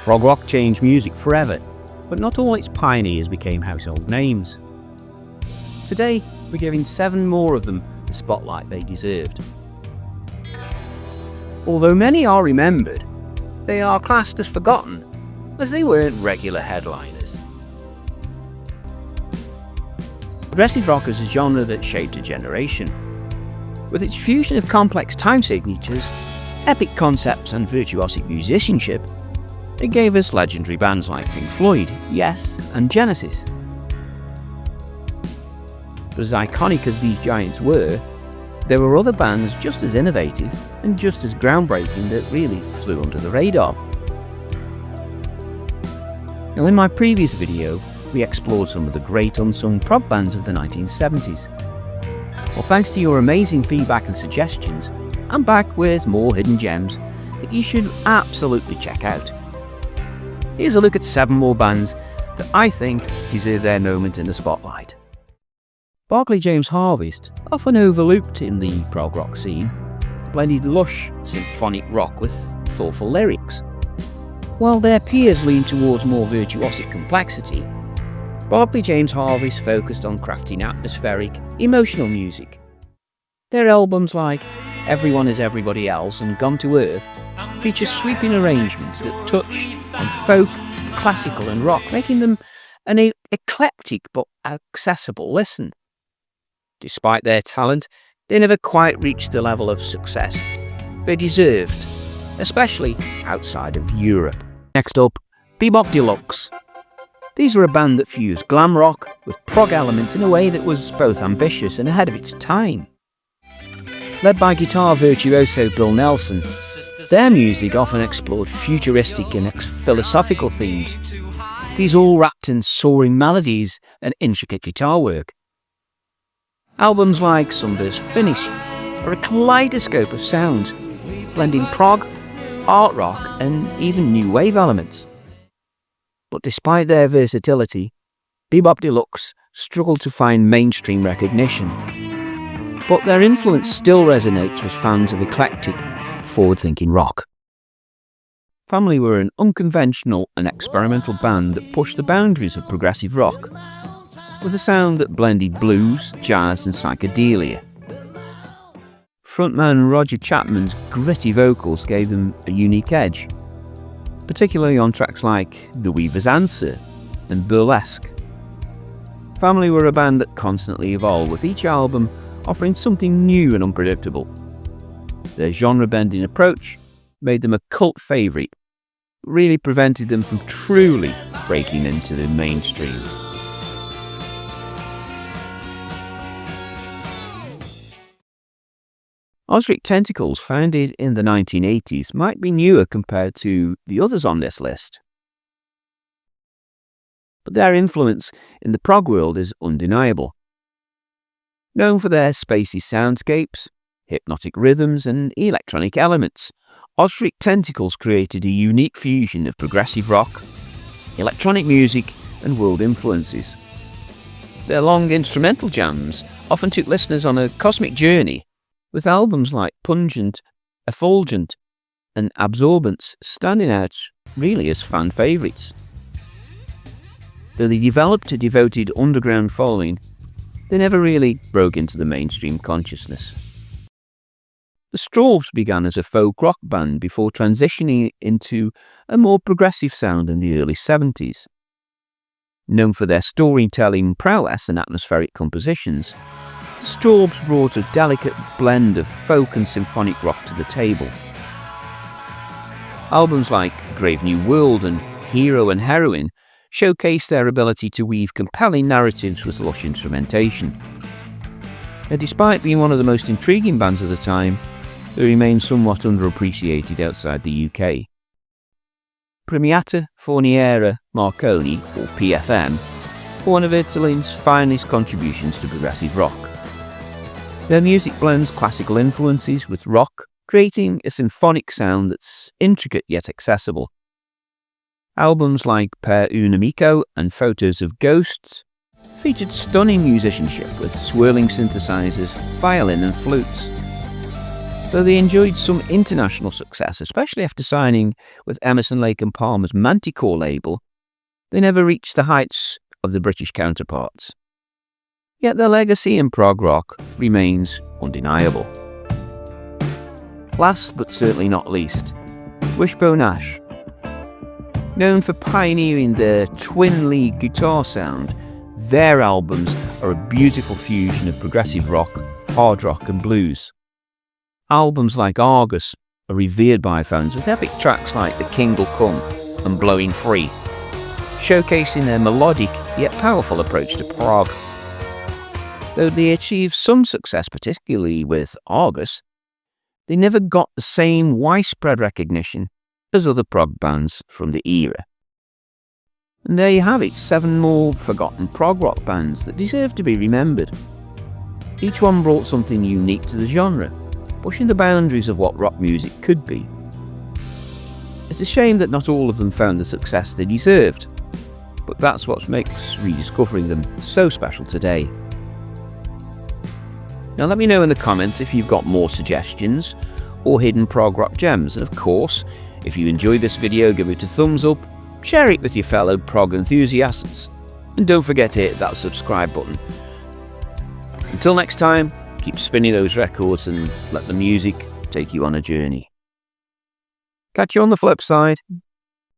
Prog rock changed music forever, but not all its pioneers became household names. Today, we're giving 7 more of them the spotlight they deserved. Although many are remembered, they are classed as forgotten, as they weren't regular headliners. Progressive rock is a genre that shaped a generation. With its fusion of complex time signatures, epic concepts and virtuosic musicianship, it gave us legendary bands like Pink Floyd, Yes and Genesis. But as iconic as these giants were, there were other bands just as innovative and just as groundbreaking that really flew under the radar. Now, in my previous video, we explored some of the great unsung prog bands of the 1970s. Well, thanks to your amazing feedback and suggestions, I'm back with more hidden gems that you should absolutely check out. Here's a look at 7 more bands that I think deserve their moment in the spotlight. Barclay James Harvest, often overlooked in the prog rock scene, blended lush symphonic rock with thoughtful lyrics. While their peers leaned towards more virtuosic complexity, Barclay James Harvest focused on crafting atmospheric, emotional music. Their albums like Everyone Is Everybody Else and Gone to Earth feature sweeping arrangements that touch on folk, classical and rock, making them an eclectic but accessible listen. Despite their talent, they never quite reached the level of success they deserved, especially outside of Europe. Next up, Bebop Deluxe. These were a band that fused glam rock with prog elements in a way that was both ambitious and ahead of its time. Led by guitar virtuoso Bill Nelson, their music often explored futuristic and philosophical themes, these all wrapped in soaring melodies and intricate guitar work. Albums like Sunburst Finish are a kaleidoscope of sounds, blending prog, art rock and even new wave elements. But despite their versatility, Bebop Deluxe struggled to find mainstream recognition. But their influence still resonates with fans of eclectic, forward-thinking rock. Family were an unconventional and experimental band that pushed the boundaries of progressive rock, with a sound that blended blues, jazz and psychedelia. Frontman Roger Chapman's gritty vocals gave them a unique edge, particularly on tracks like The Weaver's Answer and Burlesque. Family were a band that constantly evolved, with each album offering something new and unpredictable. Their genre-bending approach made them a cult favourite, but really prevented them from truly breaking into the mainstream. Ozric Tentacles, founded in the 1980s, might be newer compared to the others on this list. But their influence in the prog world is undeniable. Known for their spacey soundscapes, hypnotic rhythms and electronic elements, Ozric Tentacles created a unique fusion of progressive rock, electronic music and world influences. Their long instrumental jams often took listeners on a cosmic journey, with albums like Pungent, Effulgent and Absorbance standing out really as fan favourites. Though they developed a devoted underground following, they never really broke into the mainstream consciousness. The Strawbs began as a folk rock band before transitioning into a more progressive sound in the early 70s. Known for their storytelling prowess and atmospheric compositions, Strawbs brought a delicate blend of folk and symphonic rock to the table. Albums like Grave New World and Hero and Heroine showcased their ability to weave compelling narratives with lush instrumentation. Now, despite being one of the most intriguing bands of the time, they remain somewhat underappreciated outside the UK. Premiata Forniera Marconi, or PFM, were one of Italy's finest contributions to progressive rock. Their music blends classical influences with rock, creating a symphonic sound that's intricate yet accessible. Albums like Per un amico and Photos of Ghosts featured stunning musicianship with swirling synthesizers, violin and flutes. Though they enjoyed some international success, especially after signing with Emerson, Lake and Palmer's Manticore label, they never reached the heights of the British counterparts. Yet their legacy in prog rock remains undeniable. Last but certainly not least, Wishbone Ash. Known for pioneering the twin lead guitar sound, their albums are a beautiful fusion of progressive rock, hard rock and blues. Albums like Argus are revered by fans, with epic tracks like The King Will Come and Blowing Free, showcasing their melodic yet powerful approach to prog. Though they achieved some success, particularly with Argus, they never got the same widespread recognition as other prog bands from the era. And there you have it, 7 more forgotten prog rock bands that deserve to be remembered. Each one brought something unique to the genre, pushing the boundaries of what rock music could be. It's a shame that not all of them found the success they deserved, but that's what makes rediscovering them so special today. Now let me know in the comments if you've got more suggestions or hidden prog rock gems, and of course, if you enjoyed this video, give it a thumbs up, share it with your fellow prog enthusiasts, and don't forget to hit that subscribe button. Until next time, keep spinning those records and let the music take you on a journey. Catch you on the flip side.